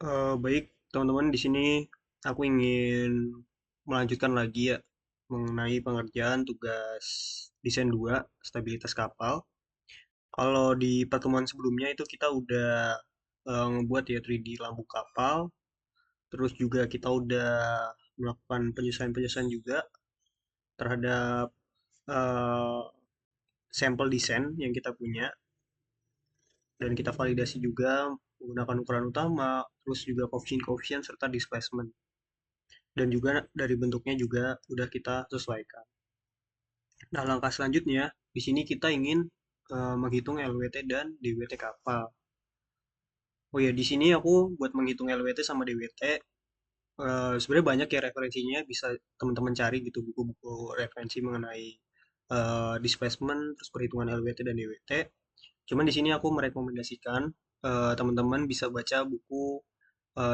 Baik, teman-teman, di sini aku ingin melanjutkan lagi ya mengenai pengerjaan tugas desain 2 stabilitas kapal. Kalau di pertemuan sebelumnya itu kita udah ngebuat ya 3D lambung kapal, terus juga kita udah melakukan penyesuaian-penyesuaian juga terhadap eh, sampel desain yang kita punya, dan kita validasi juga menggunakan ukuran utama, terus juga coefficient-coefficient serta displacement. Dan juga dari bentuknya juga udah kita sesuaikan. Nah, langkah selanjutnya di sini kita ingin menghitung LWT dan DWT kapal. Oh ya, di sini aku buat menghitung LWT sama DWT sebenarnya banyak ya referensinya, bisa teman-teman cari gitu buku-buku referensi mengenai displacement terus perhitungan LWT dan DWT. Cuman di sini aku merekomendasikan teman-teman bisa baca buku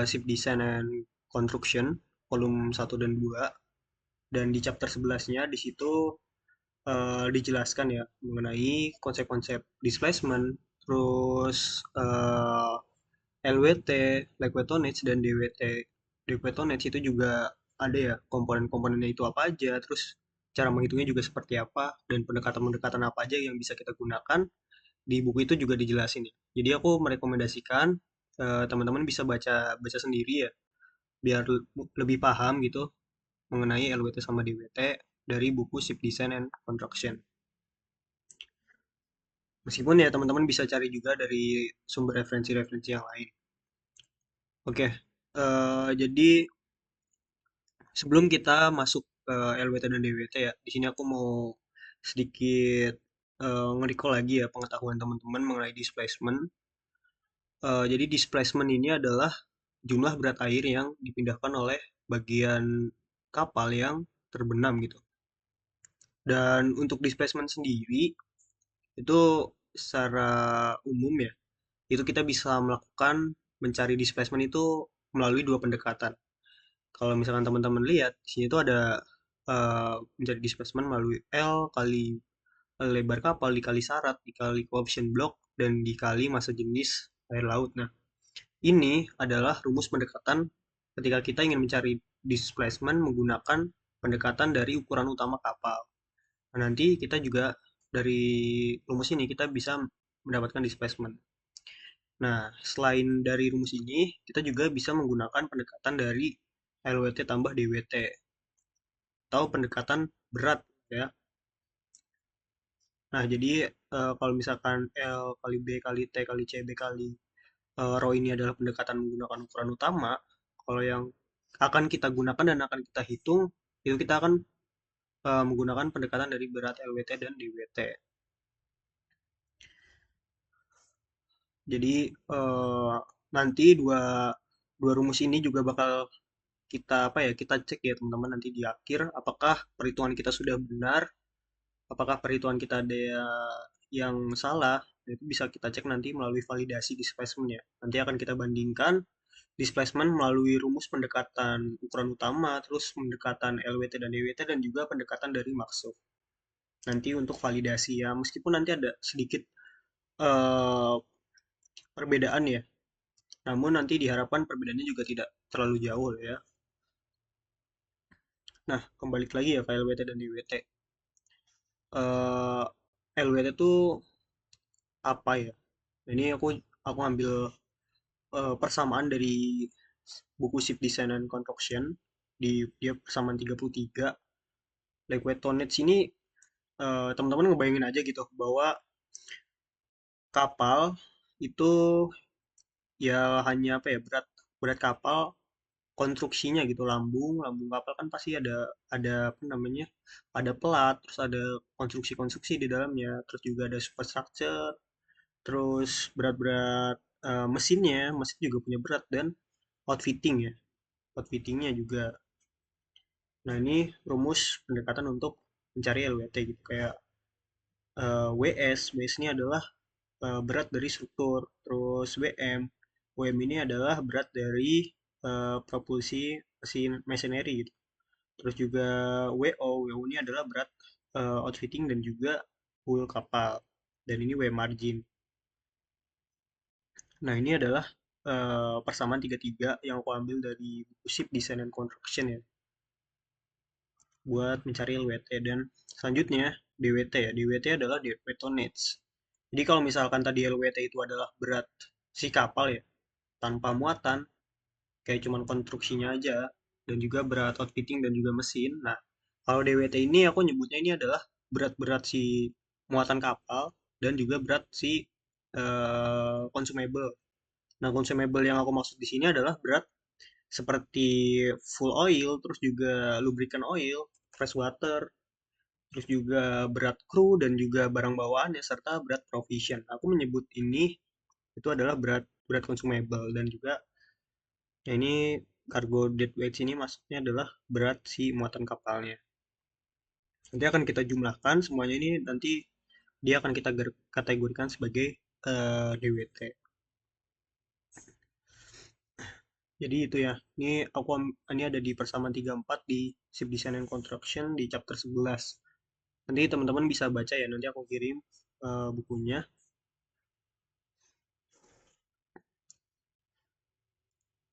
Ship Design and Construction volume 1 dan 2, dan di chapter 11-nya di situ dijelaskan ya mengenai konsep-konsep displacement, terus LWT, liquid tonnage, dan DWT. Liquid tonnage itu juga ada ya komponen-komponennya itu apa aja, terus cara menghitungnya juga seperti apa, dan pendekatan-pendekatan apa aja yang bisa kita gunakan. Di buku itu juga dijelasin ya. Jadi aku merekomendasikan teman-teman bisa baca baca sendiri ya, biar lebih paham gitu mengenai LWT sama DWT dari buku Ship Design and Construction. Meskipun ya teman-teman bisa cari juga dari sumber referensi-referensi yang lain. Oke, jadi sebelum kita masuk ke LWT dan DWT ya, di sini aku mau sedikit nge-recall lagi ya pengetahuan teman-teman mengenai displacement. Jadi displacement ini adalah jumlah berat air yang dipindahkan oleh bagian kapal yang terbenam gitu. Dan untuk displacement sendiri itu secara umum ya, itu kita bisa melakukan mencari displacement itu melalui dua pendekatan. Kalau misalkan teman-teman lihat, di sini tuh ada mencari displacement melalui L kali lebar kapal dikali syarat dikali coefficient block dan dikali massa jenis air laut. Nah, ini adalah rumus pendekatan ketika kita ingin mencari displacement menggunakan pendekatan dari ukuran utama kapal. Nah, nanti kita juga dari rumus ini kita bisa mendapatkan displacement. Nah, selain dari rumus ini, kita juga bisa menggunakan pendekatan dari LWT tambah DWT atau pendekatan berat ya. Nah, jadi kalau misalkan L kali B kali T kali C B kali rho ini adalah pendekatan menggunakan ukuran utama, kalau yang akan kita gunakan dan akan kita hitung itu kita akan menggunakan pendekatan dari berat LWT dan DWT. Jadi nanti dua dua rumus ini juga bakal kita apa ya kita cek ya teman-teman nanti di akhir apakah perhitungan kita sudah benar, apakah perhitungan kita ada yang salah. Nah, itu bisa kita cek nanti melalui validasi displacement ya. Nanti akan kita bandingkan displacement melalui rumus pendekatan ukuran utama, terus pendekatan LWT dan DWT, dan juga pendekatan dari maksud. Nanti untuk validasi ya, meskipun nanti ada sedikit eh, perbedaan ya, namun nanti diharapkan perbedaannya juga tidak terlalu jauh ya. Nah, kembali lagi ya ke LWT dan DWT. Eh, LWT itu apa ya? Ini aku ambil persamaan dari buku Ship Design and Construction, dia persamaan 33. Liquid tonnage ini teman-teman ngebayangin aja gitu bahwa kapal itu ya hanya apa ya berat berat kapal konstruksinya gitu, lambung lambung kapal kan pasti ada apa namanya, ada pelat, terus ada konstruksi-konstruksi di dalamnya, terus juga ada superstructure, terus berat-berat mesinnya, mesin juga punya berat, dan outfitting ya, outfittingnya juga. Nah, ini rumus pendekatan untuk mencari LWT gitu, kayak WS ini adalah berat dari struktur, terus WM ini adalah berat dari propulsi mesin machinery gitu. Terus juga WO ini adalah berat outfitting dan juga hull kapal. Dan ini W margin. Nah, ini adalah persamaan 33 yang aku ambil dari buku Ship Design and Construction ya, buat mencari LWT. Dan selanjutnya DWT ya. DWT adalah deadweight tonnage. Jadi kalau misalkan tadi LWT itu adalah berat si kapal ya, tanpa muatan, kayak cuman konstruksinya aja, dan juga berat outfitting dan juga mesin. Nah, kalau DWT ini aku nyebutnya ini adalah berat-berat si muatan kapal dan juga berat si consumable. Nah, consumable yang aku maksud di sini adalah berat seperti full oil, terus juga lubricant oil, fresh water, terus juga berat kru dan juga barang bawaannya serta berat provision. Aku menyebut ini itu adalah berat berat consumable. Dan juga ya ini cargo deadweight ini maksudnya adalah berat si muatan kapalnya. Nanti akan kita jumlahkan semuanya ini, nanti dia akan kita kategorikan sebagai DWT. Jadi itu ya. Ini ada di persamaan 34 di Ship Design and Construction di chapter 11. Nanti teman-teman bisa baca ya, nanti aku kirim bukunya.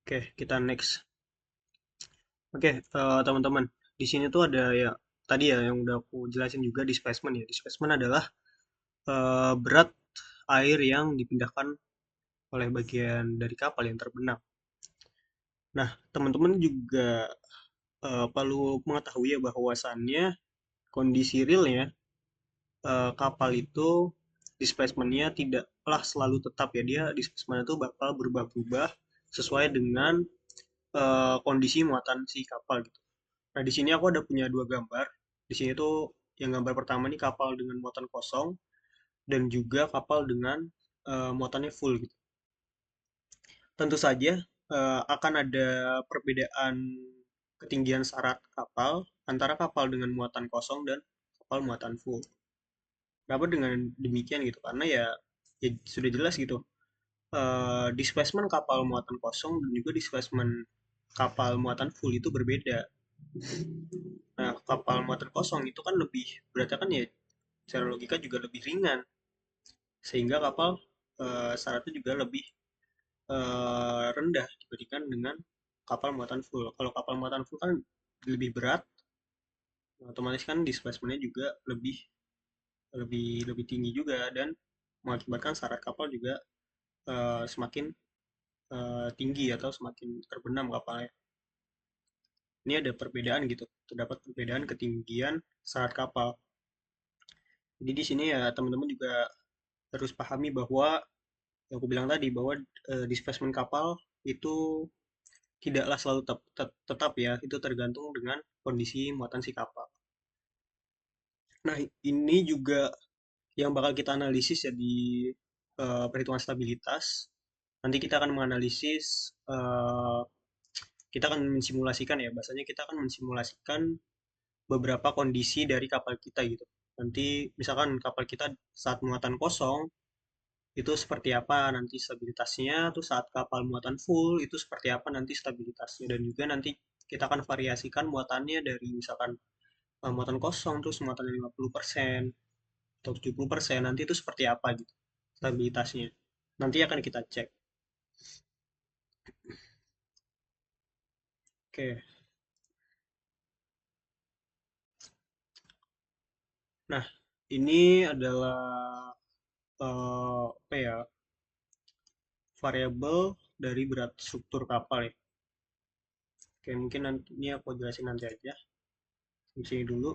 Oke, kita next. Oke, teman-teman. Di sini tuh ada ya tadi ya yang udah aku jelasin juga di displacement ya. Displacement adalah berat air yang dipindahkan oleh bagian dari kapal yang terbenam. Nah, teman-teman juga perlu mengetahui ya bahwasannya kondisi realnya kapal itu displacement-nya tidaklah selalu tetap ya. Dia displacement itu bakal berubah-ubah sesuai dengan kondisi muatan si kapal gitu. Nah, di sini aku ada punya dua gambar. Di sini tuh yang gambar pertama nih kapal dengan muatan kosong dan juga kapal dengan muatannya full gitu. Tentu saja akan ada perbedaan ketinggian syarat kapal antara kapal dengan muatan kosong dan kapal muatan full. Kenapa dengan demikian gitu? Karena ya sudah jelas gitu. Displacement kapal muatan kosong dan juga displacement kapal muatan full itu berbeda. Nah, kapal muatan kosong itu kan lebih beratnya kan ya secara logika juga lebih ringan, sehingga kapal syaratnya juga lebih rendah dibandingkan dengan kapal muatan full. Kalau kapal muatan full kan lebih berat, otomatis kan displacement-nya juga lebih lebih lebih tinggi juga dan mengakibatkan syarat kapal juga semakin tinggi atau semakin terbenam kapalnya. Ini ada perbedaan gitu, terdapat perbedaan ketinggian syarat kapal. Jadi di sini ya teman-teman juga harus pahami bahwa yang aku bilang tadi bahwa displacement kapal itu tidaklah selalu tetap ya, itu tergantung dengan kondisi muatan si kapal. Nah, ini juga yang bakal kita analisis ya di perhitungan stabilitas. Nanti kita akan menganalisis, kita akan mensimulasikan ya, bahasanya kita akan mensimulasikan beberapa kondisi dari kapal kita gitu. Nanti misalkan kapal kita saat muatan kosong, itu seperti apa nanti stabilitasnya, tuh saat kapal muatan full, itu seperti apa nanti stabilitasnya. Dan juga nanti kita akan variasikan muatannya dari misalkan muatan kosong, terus muatan 50% atau 70%, nanti itu seperti apa gitu stabilitasnya. Nanti akan kita cek. Oke, nah ini adalah apa ya, variabel dari berat struktur kapal ya. Oke, mungkin nanti ini aku jelasin nanti aja. Di sini dulu,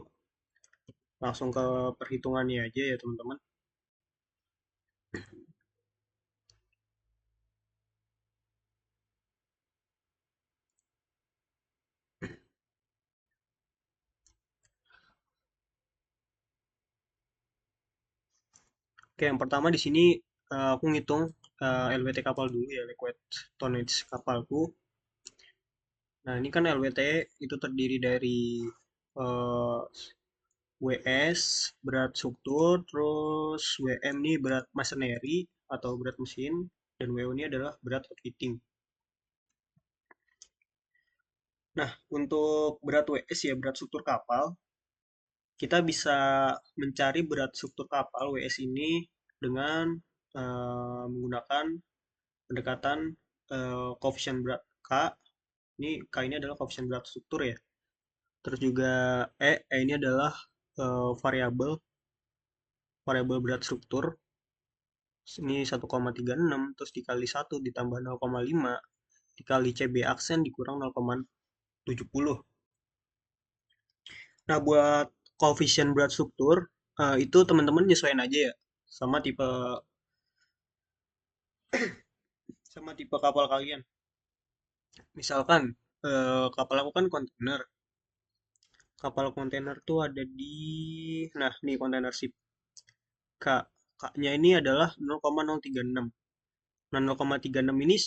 langsung ke perhitungannya aja ya teman-teman. Oke, yang pertama di sini aku ngitung LWT kapal dulu ya, liquid tonnage kapalku. Nah, ini kan LWT itu terdiri dari eh, WS berat struktur, terus WM ini berat masoneri atau berat mesin, dan WO ini adalah berat outfitting. Nah, untuk berat WS ya, berat struktur kapal, kita bisa mencari berat struktur kapal WS ini dengan menggunakan pendekatan koefisien berat K. Ini K ini adalah koefisien berat struktur ya. Terus juga ini adalah variabel variabel berat struktur. Ini 1,36 terus dikali 1 ditambah 0,5 dikali CB aksen dikurang 0,70. Nah, buat koefisien berat struktur itu teman-teman nyesuaiin aja ya sama tipe sama tipe kapal kalian. Misalkan kapal aku kan kontainer. Kapal kontainer tuh ada di nah, nih kontainer ship K. K-nya ini adalah 0,036. Nah, 0,36 ini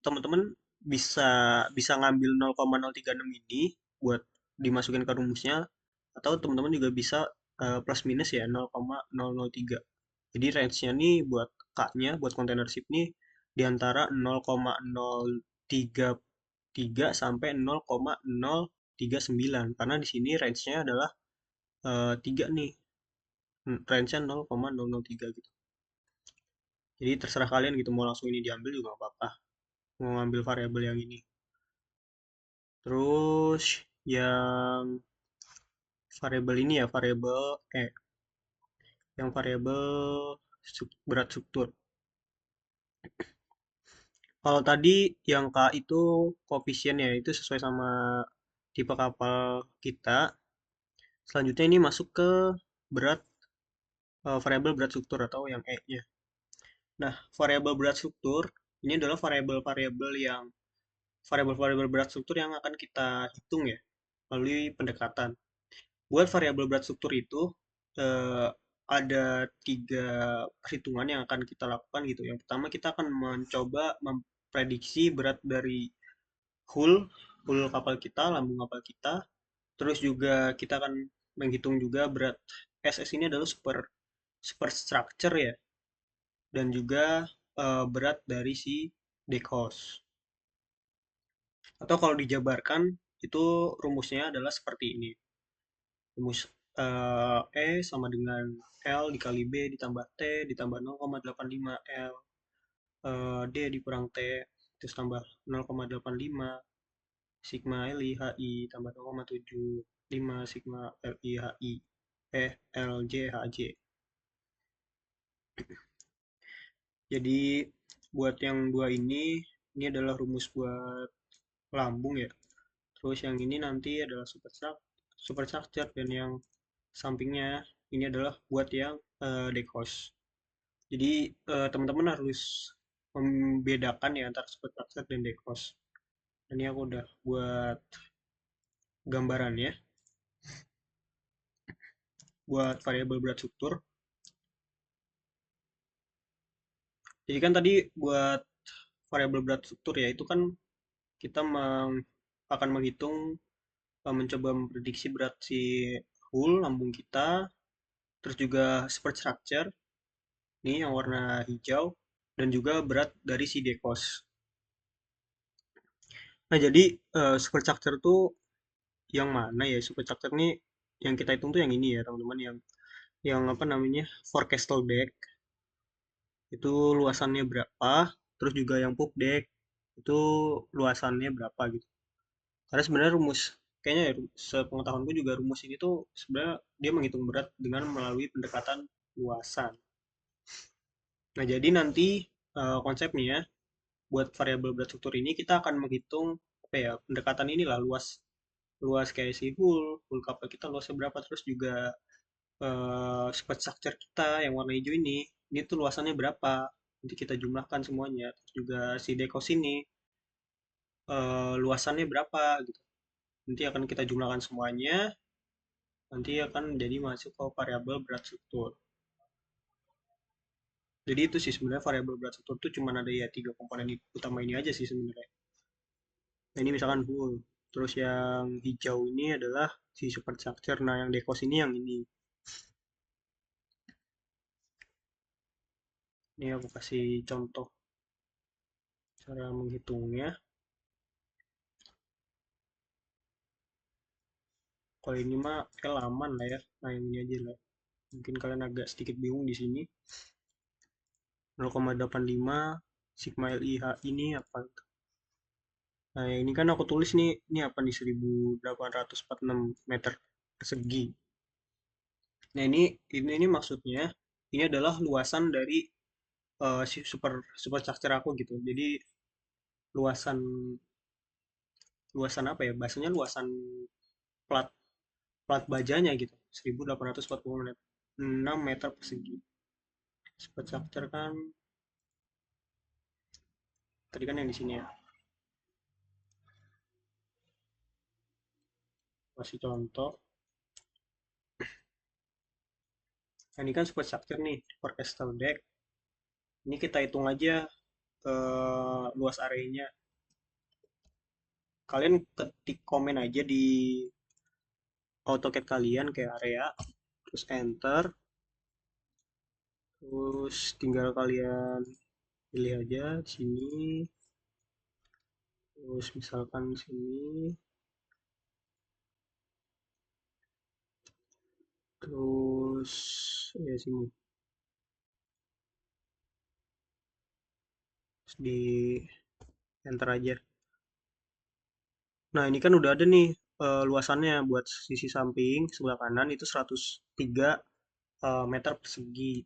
teman-teman bisa bisa ngambil 0,036 ini buat dimasukin ke rumusnya atau teman-teman juga bisa plus minus ya 0,003. Jadi range-nya nih buat K-nya buat container ship nih di antara 0,033 sampai 0,039 karena di sini range-nya adalah 3 nih. Range-nya 0,003 gitu. Jadi terserah kalian gitu mau langsung ini diambil juga nggak apa-apa. Mau ngambil variabel yang ini. Terus yang variabel ini ya variabel yang variabel berat struktur. Kalau tadi yang K itu koefisiennya itu sesuai sama tipe kapal kita. Selanjutnya ini masuk ke berat variabel berat struktur atau yang E-nya. Nah, variabel berat struktur ini adalah variabel-variabel berat struktur yang akan kita hitung ya melalui pendekatan. Buat variabel berat struktur itu eh, ada tiga perhitungan yang akan kita lakukan gitu. Yang pertama kita akan mencoba memprediksi berat dari hull, hull kapal kita, lambung kapal kita. Terus juga kita akan menghitung juga berat SS ini adalah superstructure ya, dan juga berat dari si deckhouse. Atau kalau dijabarkan itu rumusnya adalah seperti ini. Rumus E sama dengan L dikali B ditambah T ditambah 0,85 L D dikurang T terus tambah 0,85 sigma LI HI tambah 0,75 sigma LI HI LJ HJ. Jadi buat yang dua ini adalah rumus buat lambung ya. Terus yang ini nanti adalah superstructure dan yang sampingnya ini adalah buat yang deckhouse. Jadi teman-teman harus membedakan ya antara superstructure dan deckhouse. Dan ini aku udah buat gambarannya buat variabel berat struktur. Jadi kan tadi buat variabel berat struktur ya itu kan kita akan menghitung mencoba memprediksi berat si hull lambung kita, terus juga superstructure ini yang warna hijau dan juga berat dari si dekos. Nah, jadi superstructure tuh yang mana ya? Superstructure ini yang kita hitung tuh yang ini ya, teman-teman, yang apa namanya? Forecastle deck itu luasannya berapa, terus juga yang pub deck itu luasannya berapa gitu. Karena sebenarnya kayaknya ya, sepengetahuanku juga rumus ini tuh sebenarnya dia menghitung berat dengan melalui pendekatan luasan. Nah, jadi nanti konsepnya ya, buat variabel berat struktur ini kita akan menghitung apa ya pendekatan inilah luas luas kayak si hull kapal kita luasnya berapa terus juga speed structure kita yang warna hijau ini tuh luasannya berapa nanti kita jumlahkan semuanya terus juga si dekos ini luasannya berapa gitu nanti akan kita jumlahkan semuanya nanti akan jadi masuk ke variabel berat struktur. Jadi itu sih sebenarnya variabel berat struktur tuh cuma ada ya tiga komponen utama ini aja sih sebenarnya. Nah, ini misalkan full. Terus yang hijau ini adalah si superstructure. Nah, yang dekos ini yang ini. Ini aku kasih contoh cara menghitungnya. Kalau ini mah aman lah ya. Nah, yang ini aja lah. Mungkin kalian agak sedikit bingung di sini. 0,85 Sigma LIH ini apa? Nah, ini kan aku tulis nih, ini apa nih 1846 meter persegi. Nah, ini maksudnya ini adalah luasan dari si superstructure aku gitu. Jadi luasan luasan apa ya? Bahasanya luasan plat plat bajanya gitu. 1846 meter persegi. Superstructure kan tadi kan yang di sini ya. Masih contoh. Nah, ini kan superstructure nih, forecastle deck. Ini kita hitung aja luas areanya. Kalian ketik komen aja di AutoCAD kalian kayak area, terus enter, terus tinggal kalian pilih aja di sini, terus misalkan di sini, terus ya sini, terus di enter aja. Nah, ini kan udah ada nih luasannya buat sisi samping sebelah kanan itu 103 meter persegi.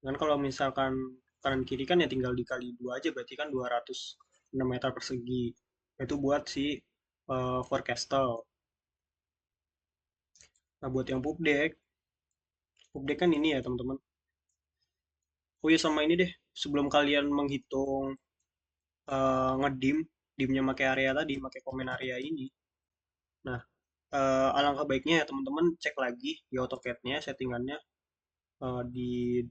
Dan kalau misalkan kanan kiri kan ya tinggal dikali dua aja berarti kan 206 meter persegi. Itu buat si forecastle. Nah, buat yang pub deck kan ini ya teman-teman. Oh iya sama ini deh, sebelum kalian menghitung ngedim, dimnya pakai area tadi, pakai komen area ini. Nah, alangkah baiknya ya teman-teman cek lagi di AutoCAD-nya settingannya di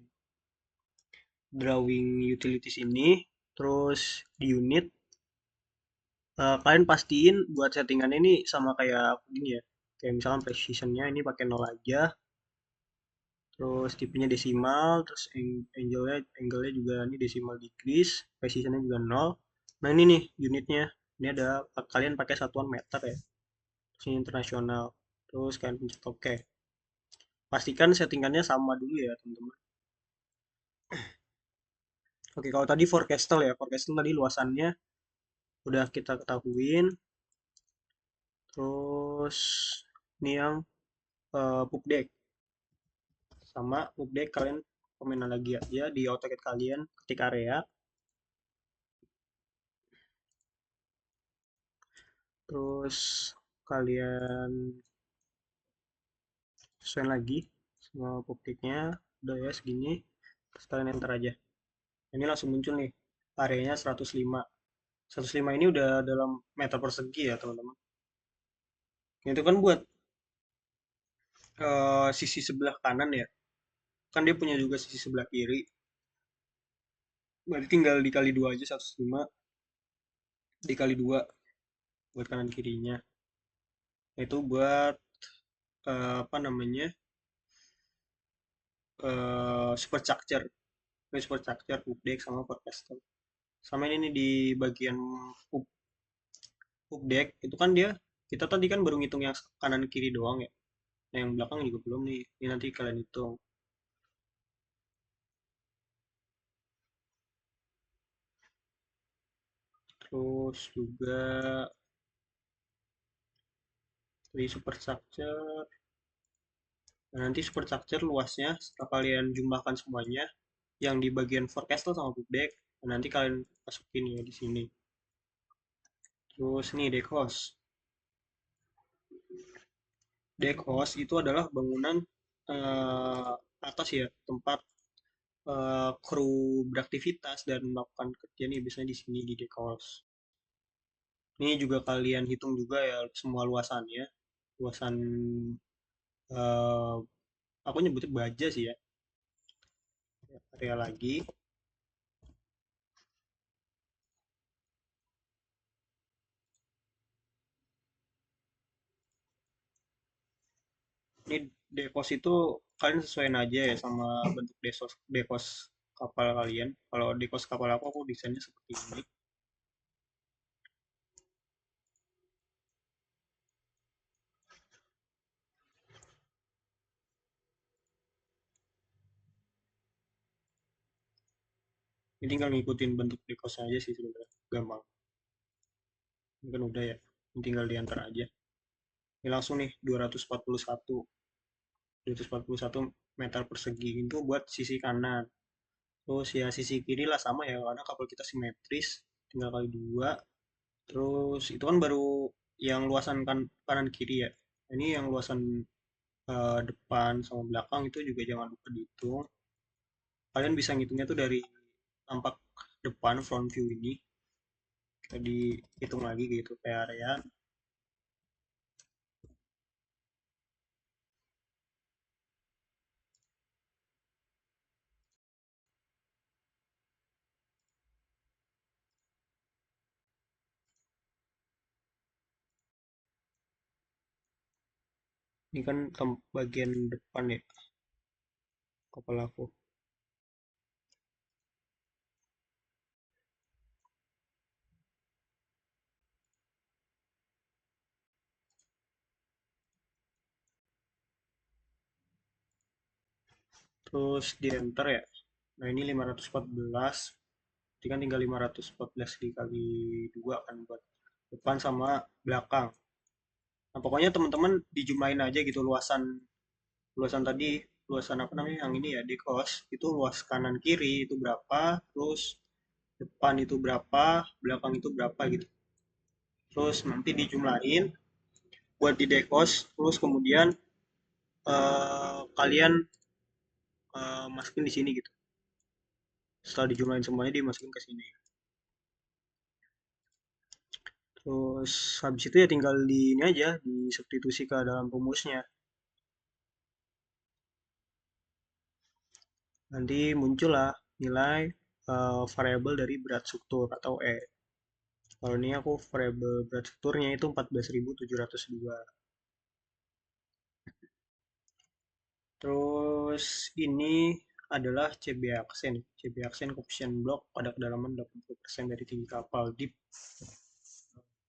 drawing utilities ini, terus di unit kalian pastiin buat settingan ini sama kayak gini ya. Kayak misalkan precisionnya ini pakai 0 aja, terus tipenya desimal, terus angle-nya juga ini decimal decrease, precisionnya juga 0. Nah, ini nih unitnya. Ini ada kalian pakai satuan meter ya. Terus ini internasional. Terus kalian pencet OK. Pastikan settingannya sama dulu ya, teman-teman. Oke, kalau tadi forecastle ya, forecastle tadi luasannya udah kita ketahuin. Terus ini yang pub deck. Sama update kalian komenan lagi aja di AutoCAD kalian ketik area, terus kalian sesuaiin lagi semua publiknya udah ya segini, terus kalian enter aja. Ini langsung muncul nih areanya 105. 105 ini udah dalam meter persegi ya teman-teman. Itu kan buat sisi sebelah kanan ya, kan dia punya juga sisi sebelah kiri, berarti tinggal dikali dua aja 105 dikali dua buat kanan kirinya. Itu buat apa namanya, superstructure, superstructure, update sama forecastle. Sama ini nih di bagian update itu kan dia kita tadi kan baru ngitung yang kanan kiri doang ya. Nah, yang belakang juga belum nih. Ini nanti kalian hitung. Terus juga di superstructure. Nah, nanti superstructure luasnya setelah kalian jumlahkan semuanya yang di bagian forecastle sama update. Nah, nanti kalian masukin ya di sini. Terus nih deckhouse. Deckhouse itu adalah bangunan atas ya, tempat kru beraktivitas dan melakukan kerja nih biasanya di sini di deckhouse. Ini juga kalian hitung juga ya semua luasannya. Luasan eh, aku nyebutnya baja sih ya. Area lagi. Ini dekos itu kalian sesuaiin aja ya sama bentuk dekos kapal kalian. Kalau dekos kapal aku desainnya seperti ini. Ini tinggal ngikutin bentuk dekosnya aja sih sebenarnya. Gampang. Ini kan udah ya. Ini tinggal diantar aja. Ini langsung nih 241. 241 meter persegi itu buat sisi kanan. Terus ya sisi kiri lah sama ya karena kabel kita simetris. Tinggal kali dua. Terus itu kan baru yang luasan kanan kiri ya. Ini yang luasan depan sama belakang itu juga jangan lupa dihitung. Kalian bisa ngitungnya tuh dari tampak depan front view ini. Kita dihitung lagi gitu kayak area. Ini kan bagian depan ya kepala aku. Terus di enter ya. Nah ini 514. Jadi kan tinggal 514 dikali 2 kan buat depan sama belakang. Nah pokoknya teman-teman dijumlahin aja gitu luasan luasan tadi luasan apa namanya yang ini ya dekos itu luas kanan kiri itu berapa terus depan itu berapa belakang itu berapa gitu terus nanti dijumlahin buat di dekos terus kemudian kalian masukin di sini gitu setelah dijumlahin semuanya dimasukin ke sini terus habis itu ya tinggal di ini aja di substitusi ke dalam rumusnya nanti muncullah nilai variabel dari berat struktur atau E. Kalau ini aku variabel berat strukturnya itu 14.702. Terus ini adalah CB aksen. CB aksen koefisien blok pada kedalaman 80% dari tinggi kapal deep.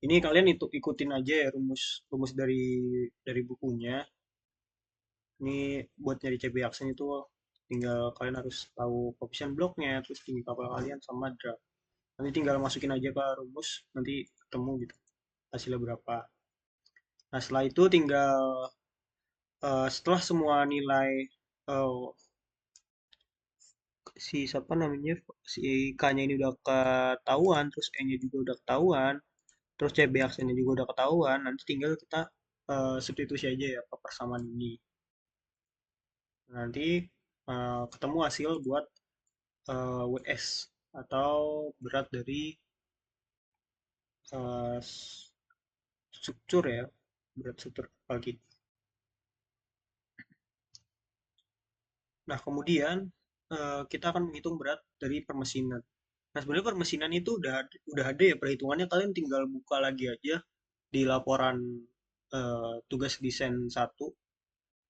Ini kalian itu ikutin aja ya rumus rumus dari bukunya. Ini buat nyari CB aksen itu tinggal kalian harus tahu koefisien bloknya, terus tinggi kapal kalian sama drag. Nanti tinggal masukin aja ke rumus, nanti ketemu gitu hasilnya berapa. Nah setelah itu tinggal setelah semua nilai eh, si siapa namanya si K-nya ini udah ketahuan, terus E-nya juga udah ketahuan, terus CB aksennya juga udah ketahuan, nanti tinggal kita substitusi aja ya ke persamaan ini. Nanti ketemu hasil buat WS atau berat dari eh, struktur ya, berat struktur kapal kita. Nah, kemudian kita akan menghitung berat dari permesinan. Nah, sebenarnya permesinan itu udah ada ya perhitungannya. Kalian tinggal buka lagi aja di laporan tugas desain satu.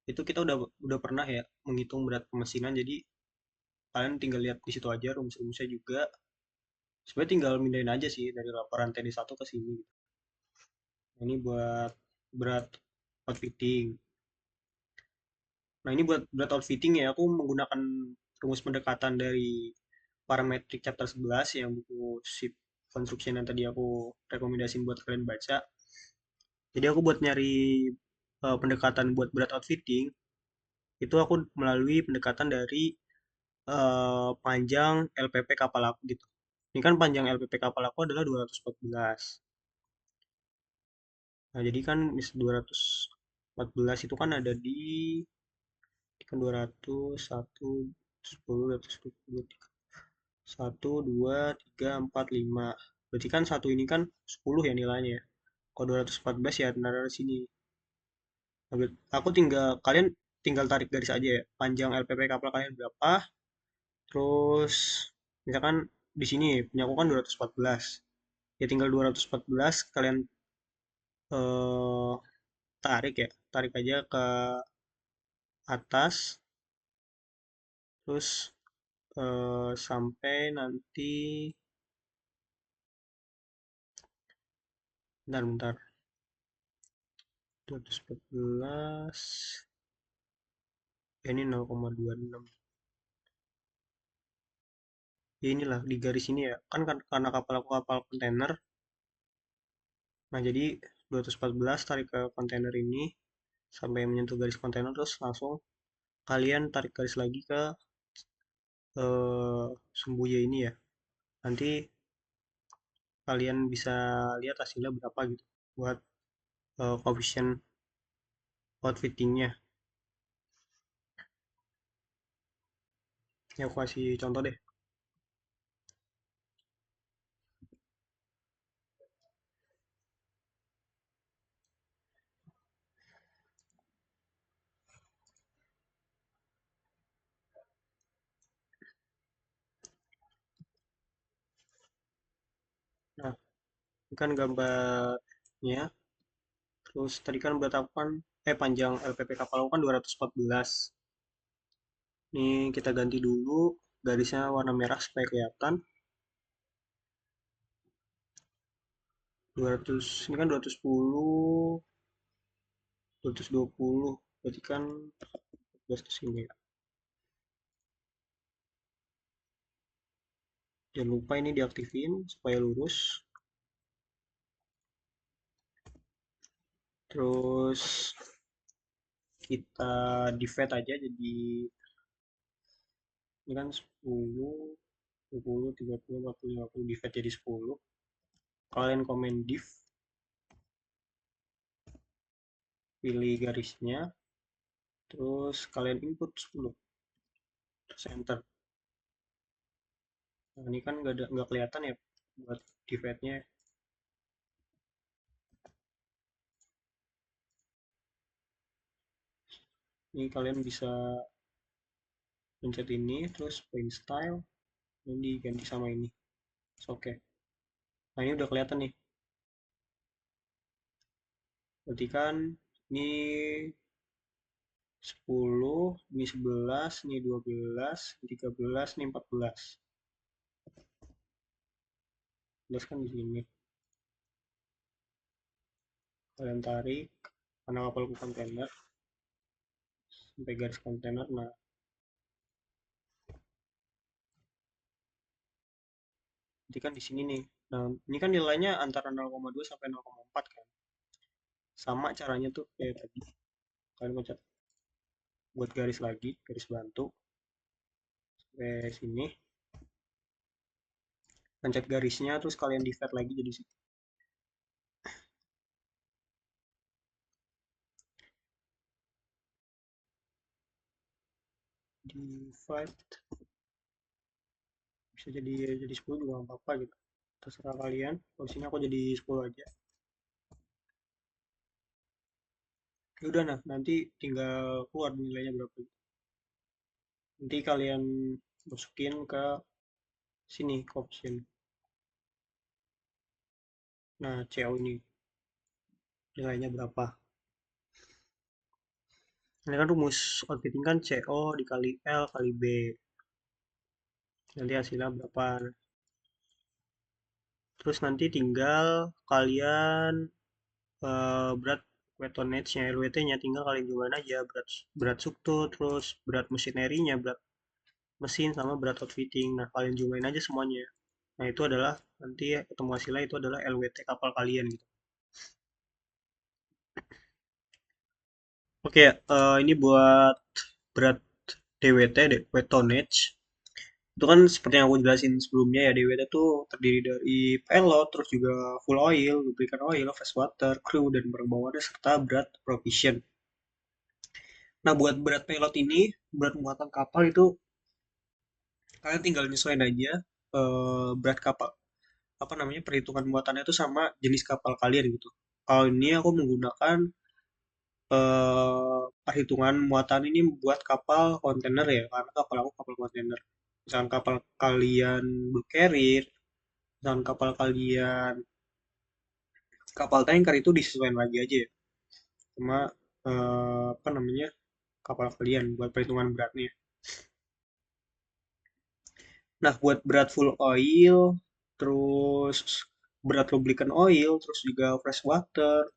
Itu kita udah pernah ya menghitung berat permesinan. Jadi kalian tinggal lihat di situ aja rumus-rumusnya juga. Sebenarnya tinggal mindahin aja sih dari laporan TD1 ke sini. Nah, ini buat berat outfitting. Nah, ini buat berat outfitting ya aku menggunakan rumus pendekatan dari parametrik chapter 11 yang buku ship construction yang tadi aku rekomendasiin buat kalian baca. Jadi aku buat nyari pendekatan buat berat outfitting itu aku melalui pendekatan dari panjang LPP kapal aku gitu. Ini kan panjang LPP kapal aku adalah 214. Nah, jadi kan 214 itu kan ada di kan 200, 1, 10, 220, 1, 2, 3, 4, 5. Berarti kan satu ini kan 10 ya nilainya ya. Kalau 214 ya benar di sini. Aku kalian tinggal tarik garis aja ya. Panjang LPP kapal kalian berapa? Terus misalkan di sini punya aku kan 214. Ya tinggal 214 kalian eh, tarik ya. Tarik aja ke atas terus sampai nanti bentar bentar 214 ya ini 0,26 ya inilah di garis ini ya kan karena kapal aku kapal kontainer. Nah jadi 214 tarik ke kontainer ini sampai menyentuh garis kontainer terus langsung kalian tarik garis lagi ke sumbunya ini ya. Nanti kalian bisa lihat hasilnya berapa gitu buat coefficient outfittingnya. Ya aku kasih contoh deh. Nah, ini kan gambarnya. Terus tadi kan berat aku kan panjang LPP kapal aku kan 214. Nih kita ganti dulu garisnya warna merah supaya kelihatan. 200 ini kan 210, 220. Berarti kan 14 ke sini ya. Jangan lupa ini diaktifin supaya lurus. Terus kita divide aja jadi ini kan 10, 20, 30, 40, 50 divide jadi 10. Kalian komen div, pilih garisnya, terus kalian input 10, terus enter. Nah, ini kan nggak kelihatan ya buat divide-nya. Ini kalian bisa pencet ini, terus paint style, ini diganti sama ini. Oke. Nah, ini udah kelihatan nih. Berarti kan ini 10, ini 11, ini 12, ini 13, ini 14. 14 kan di sini. Kalian tarik, karena kapalku kontainer, sampai garis kontainer. Nah, nanti kan di sini nih. Nah, ini kan nilainya antara 0,2 sampai 0,4 kan. Sama caranya tuh kayak tadi. Kalian pencet buat garis lagi, garis bantu sampai sini. Pencet garisnya terus kalian divide lagi jadi divide bisa jadi 10 juga nggak apa-apa gitu. Terserah kalian. Kalau sini aku jadi 10 aja. Ya udah nah, nanti tinggal keluar nilainya berapa. Nanti kalian masukin ke sini ke option. Nah, CO ini nilainya berapa? Ini kan rumus outfitting kan CO dikali L kali B. Nanti hasilnya berapa? Terus nanti tinggal kalian berat weight tonnage-nya, LWT-nya tinggal kalian jumlahin aja berat berat subto, terus berat mesinerinya, berat mesin sama berat outfitting. Nah, kalian jumlahin aja semuanya. Nah, itu adalah nanti ketemu hasilnya itu adalah LWT kapal kalian gitu. Oke, ini buat berat DWT, weight tonnage. Itu kan seperti yang aku jelasin sebelumnya ya, DWT itu terdiri dari pilot, terus juga full oil, lubricant oil, fast water, crew, dan barang bawaannya, serta berat provision. Nah, buat berat pilot ini, berat muatan kapal itu kalian tinggal nyesuaiin aja berat kapal. Apa namanya, perhitungan muatannya itu sama jenis kapal kalian gitu. Kalau ini aku menggunakan perhitungan muatan ini buat kapal kontainer ya, karena kapal aku kapal kontainer. Misalkan kapal kalian blue carrier, misalkan kapal kalian kapal tanker itu disesuaikan lagi aja ya, sama apa namanya kapal kalian buat perhitungan beratnya. Nah, buat berat full oil, terus berat lubricant oil, terus juga fresh water,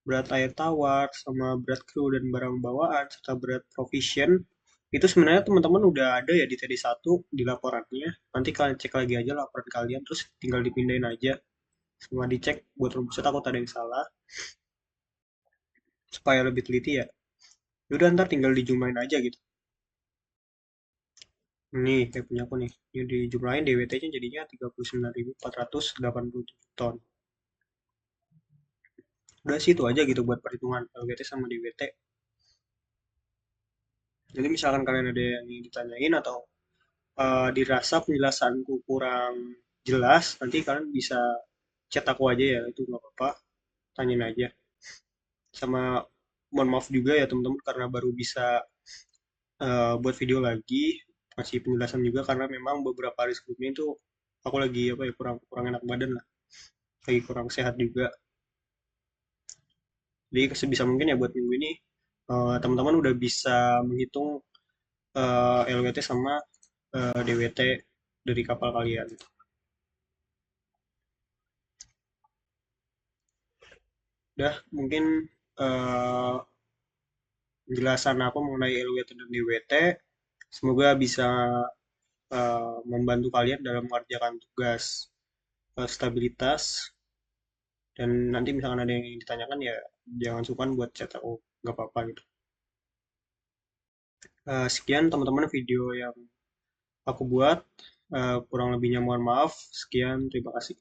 berat air tawar, sama berat kru dan barang bawaan, serta berat provision, Itu sebenarnya teman-teman udah ada ya di TD1 di laporannya. Nanti kalian cek lagi aja laporan kalian, terus tinggal dipindahin aja. Semua dicek buat rumusnya takut ada yang salah, supaya lebih teliti ya. Yaudah ntar tinggal dijumlahin aja gitu. Nih, kayak punya aku nih. Ini dijumlahin DWT-nya jadinya 39.487 ton. Udah sih itu aja gitu buat perhitungan LWT sama DWT. Jadi misalkan kalian ada yang ingin ditanyain atau dirasa penjelasanku kurang jelas, nanti kalian bisa chat aku aja ya, itu nggak apa-apa, tanyain aja. Sama mohon maaf juga ya teman-teman karena baru bisa buat video lagi, masih penjelasan juga karena memang beberapa hari sebelumnya itu aku lagi apa ya kurang kurang enak badan lah, lagi kurang sehat juga. Jadi sebisa mungkin ya buat minggu ini teman-teman udah bisa menghitung LWT sama DWT dari kapal kalian. Udah mungkin eh, penjelasan aku mengenai LWT dan DWT semoga bisa membantu kalian dalam mengerjakan tugas stabilitas, dan nanti misalkan ada yang ingin ditanyakan ya jangan sungkan buat chat aku, nggak apa-apa gitu. Sekian teman-teman video yang aku buat. Kurang lebihnya mohon maaf. Sekian, terima kasih.